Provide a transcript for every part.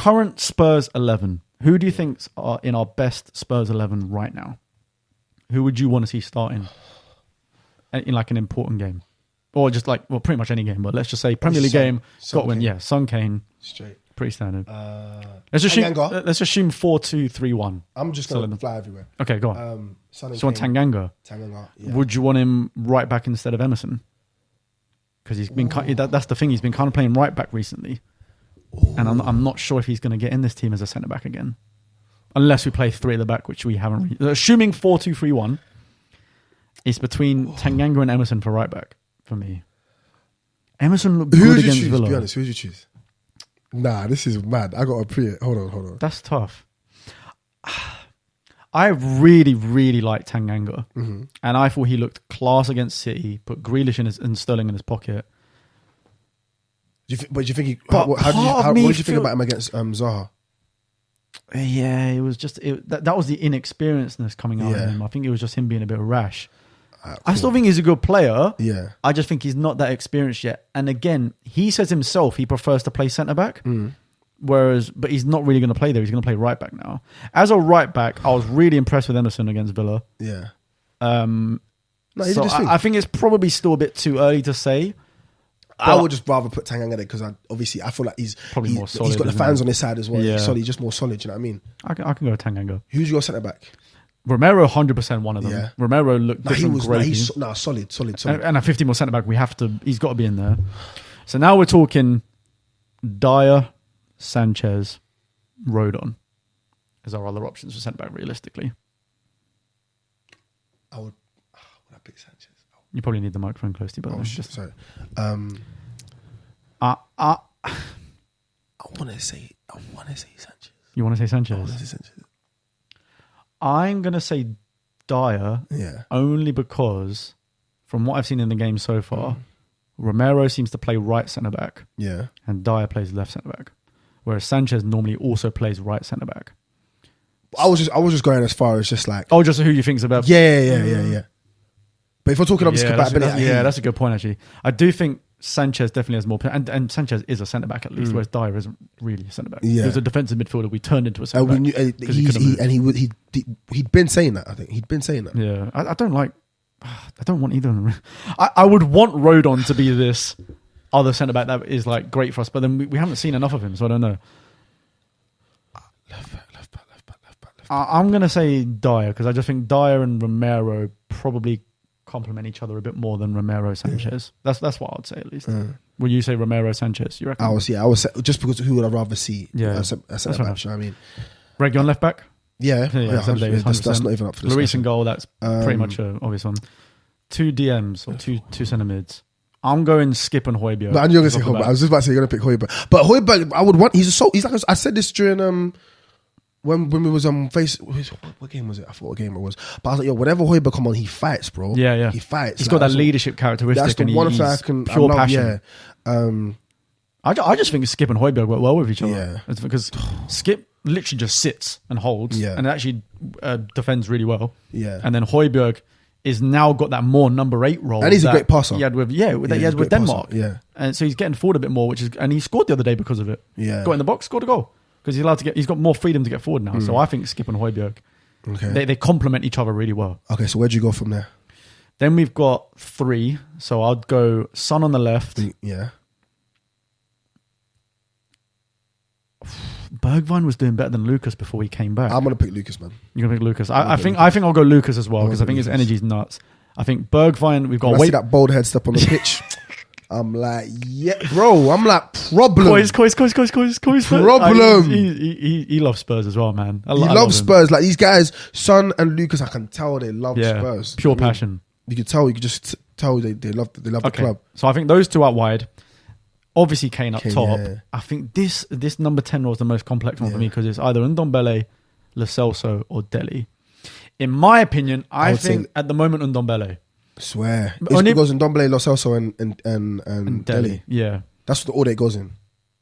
current Spurs 11, who do you think are in our best Spurs 11 right now? Who would you want to see starting in like an important game? Or just like, well, pretty much any game, but let's just say Premier League game, got win. Yeah, Son, Kane. Straight. Pretty standard. Let's assume 4-2-3-1. I'm just going to fly everywhere. Okay, go on. Son and so on Kane. Tanganga. Yeah. Would you want him right back instead of Emerson? Because he's been that's the thing. He's been kind of playing right back recently, and I'm not sure if he's going to get in this team as a centre back again, unless we play 3 at the back, which we haven't. Assuming 4-2-3-1, it's between Tanganga and Emerson for right back for me. Emerson looked good against Villa. To be honest, who would you choose? Nah, this is mad. I got to pre it. Hold on. That's tough. I really, really like Tanganga. Mm-hmm. And I thought he looked class against City, put Grealish and Sterling in his pocket. What did you think about him against Zaha? Yeah, it was just... that was the inexperiencedness coming out of him. I think it was just him being a bit rash. Cool. I still think he's a good player. Yeah. I just think he's not that experienced yet. And again, he says himself he prefers to play centre-back. But he's not really going to play there. He's going to play right back now. As a right back, I was really impressed with Emerson against Villa. Yeah. I think it's probably still a bit too early to say. I would just rather put Tanganga there because I feel like he's probably more solid. He's got the fans on his side as well. Yeah. He's just more solid. You know what I mean? I can go with Tanganga. Who's your centre back? Romero, 100% one of them. Yeah. Romero looked great. He's solid. And a 50 more centre back, he's got to be in there. So now we're talking Dyer, Sanchez, Rodon as our other options for centre back. Realistically, would I pick Sanchez? You probably need the microphone close to you, but sorry. I want to say Sanchez. You want to say Sanchez? I want to say Sanchez. I'm going to say Dyer, only because from what I've seen in the game so far, Romero seems to play right centre back, and Dyer plays left centre back, whereas Sanchez normally also plays right centre back. I was just going as far as just like just who you think's about. Yeah. But if we're talking obviously compatibility, that's a good point actually. I do think Sanchez definitely has more, and Sanchez is a centre back at least, whereas Dyer isn't really a centre back. Yeah. He was a defensive midfielder. We turned into a centre back. He'd been saying that. I think he'd been saying that. Yeah, I don't want either of them. I would want Rodon to be this other centre back that is like great for us, but then we haven't seen enough of him, so I don't know. Left back. I'm gonna say Dyer because I just think Dyer and Romero probably complement each other a bit more than Romero Sanchez. That's what I'd say at least. Will you say Romero Sanchez? You reckon? I was say, just because who would I rather see? Yeah, a centre back. You know what I mean, Reguilon left back. Yeah, that's not even up for discussion. Luis in goal. That's pretty much an obvious one. 2 DMs or two centre mids. I'm going Skip and Højbjerg. No, and you're going to say Højbjerg. I was just about to say you're going to pick Højbjerg, but Højbjerg, I would want. He's like I said this during when we was on what game was it? I forgot what game it was. But I was like, yo, whenever Højbjerg come on, he fights, bro. Yeah. He fights. He's got that leadership characteristic. That's the one thing I can pure passion. Yeah. I just think Skip and Højbjerg work well with each other. Yeah. It's because Skip literally just sits and holds and actually defends really well. Yeah. And then Højbjerg is now got that more number 8 role. And he's a great passer. He had with Denmark. Passer. Yeah. And so he's getting forward a bit more, and he scored the other day because of it. Yeah. Got in the box, scored a goal. Because he's got more freedom to get forward now. So I think Skip and Højbjerg, they complement each other really well. Okay, so where'd you go from there? Then we've got 3. So I'd go Son on the left. Yeah. Bergwijn was doing better than Lucas before he came back. I'm going to pick Lucas, man. You're going to pick Lucas. I think I'll go Lucas as well because I think his energy's nuts. I think Bergwijn, we've got to see that bold head step on the pitch. I'm like, yeah, bro. I'm like, problem. Problem. He loves Spurs as well, man. He loves Spurs. Like these guys, Son and Lucas, I can tell they love Spurs. Pure passion. You can tell. You can just tell they love the club. So I think those 2 out wide. Obviously, Kane up top. Yeah. I think this number 10 role is the most complex one for me because it's either Ndombele, Lo Celso, or Dele. In my opinion, I think at the moment Ndombele. I swear. It goes in Ndombele, Lo Celso, and Dele. Yeah. That's what the order it goes in.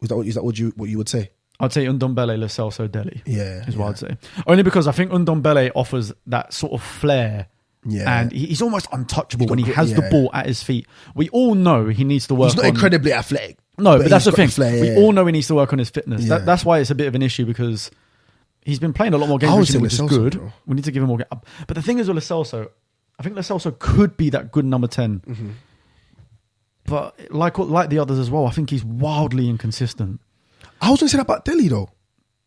Is that what you would say? I'd say Ndombele, Lo Celso, Dele. Yeah. Is what I'd say. Only because I think Ndombele offers that sort of flair. Yeah. And he's almost untouchable when he has the ball at his feet. We all know he needs to work on... He's not incredibly athletic. No, but that's he's the got thing. flair, We all know he needs to work on his fitness. Yeah. That's why it's a bit of an issue, because he's been playing a lot more games I would recently, say which is Lo Celso, good. bro. We need to give him more. But the thing is with Lo Celso, I think Lo Celso could be that good number 10. Mm-hmm. But like the others as well, I think he's wildly inconsistent. I was going to say that about Delhi though.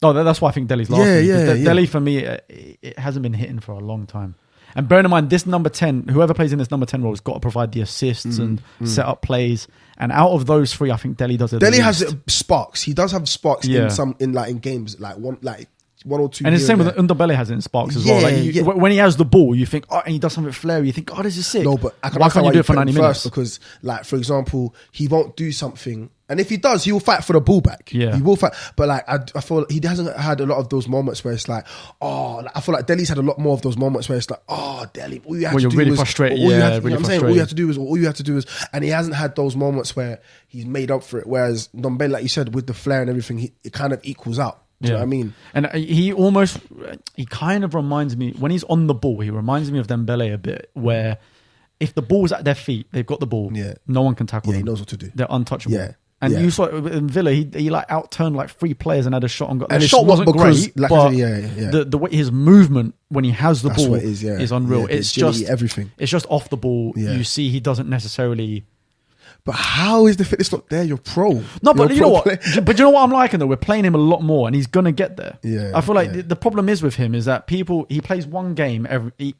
No, that's why I think Delhi's last. Yeah. Delhi for me, it hasn't been hitting for a long time. And bearing in mind, this number 10, whoever plays in this number 10 role has got to provide the assists and set up plays. And out of those three, I think Delhi does it. Delhi has sparks. He does have sparks Yeah. in games like one or two. And it's the same here with and Ndombele has it in sparks as Yeah, well. Like yeah. when he has the ball, you think, oh, and he does something flary. You think, oh, this is sick. No, but I can why can't you do it for 90 minutes? Because, like, for example, he won't do something, and if he does, he will fight for the ball back. Yeah. He will fight. But like, I feel like he hasn't had a lot of those moments where it's like, oh, like, I feel like Delhi's had a lot more of those moments where it's like, oh, Delhi, all you have Well, to you're do really is frustrated. all you Yeah, have to- really I'm saying all frustrated. you have to do is, and he hasn't had those moments where he's made up for it. Whereas Ndombele, like you said, with the flair and everything, it kind of equals out. Do you know what I mean? And he kind of reminds me, when he's on the ball, he reminds me of Dembele a bit, where if the ball's at their feet, they've got the ball, Yeah. no one can tackle Yeah, them. he knows what to do. They're untouchable. Yeah. And Yeah. you saw it in Villa, he like outturned like 3 players and had a shot on goal. And The it's shot not wasn't because- great, like I but said, yeah. the way his movement when he has the That's ball what it is, yeah. is unreal. Yeah, the It's agility, just everything. It's just off the ball. Yeah. You see, he doesn't necessarily. But how is the fitness not there? You're pro. No, but You're a you know pro what? player. But you know what I'm liking though? We're playing him a lot more, and he's gonna get there. Yeah, I feel like yeah. the problem is with him is that he plays one game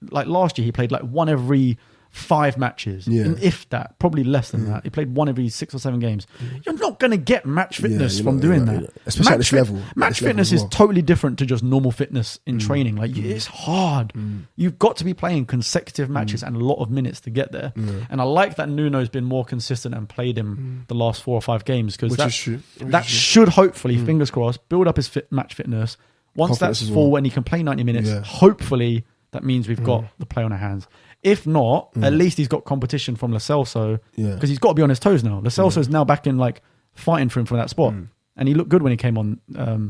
like last year he played like one every 5 matches, Yeah. and if that, probably less than that. He played one every 6 or 7 games. You're not gonna get match fitness you're from not, doing you're that, not, you're not. Especially at this level. At Match this level fitness as is well. totally different to just normal fitness in training. Like it's hard. You've got to be playing consecutive matches and a lot of minutes to get there. And I like that Nuno's been more consistent and played him the last 4 or 5 games, because Which is true. that should hopefully, fingers crossed, build up his match fitness. Once Confidence that's as full well. and he can play 90 minutes, Yeah. hopefully that means we've got the play on our hands. If not, at least he's got competition from Lo Celso, Yeah. because he's got to be on his toes now. Lo Celso's now back in like fighting for him from that spot. And he looked good when he came on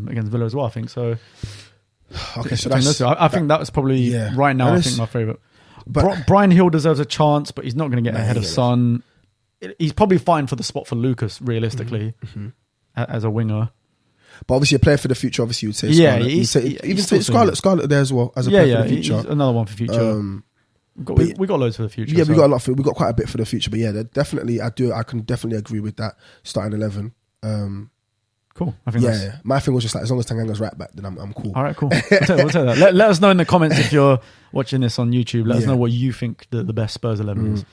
against Villa as well, I think. So Okay, so between those that's two, I think that was probably Yeah. right now, And I it's- think my favourite. But- Brian Hill deserves a chance, but he's not going to get Nah, ahead he of get it. Son. He's probably fine for the spot for Lucas, realistically, as a winger. But obviously, a player for the future. Obviously, you'd say Yeah, Scarlett. he's- You'd say, he's even still say Scarlett there as well as a player for the He's future. another one for future. We got loads for the future. Yeah, so. we got a lot. We got quite a bit for the future. But yeah, definitely, I can definitely agree with that starting 11. Cool. I think that's... Yeah, my thing was just like, as long as Tanganga's right back, then I'm cool. All right, cool. We'll tell that. Let us know in the comments if you're watching this on YouTube. Let us Yeah. know what you think the best Spurs 11 is.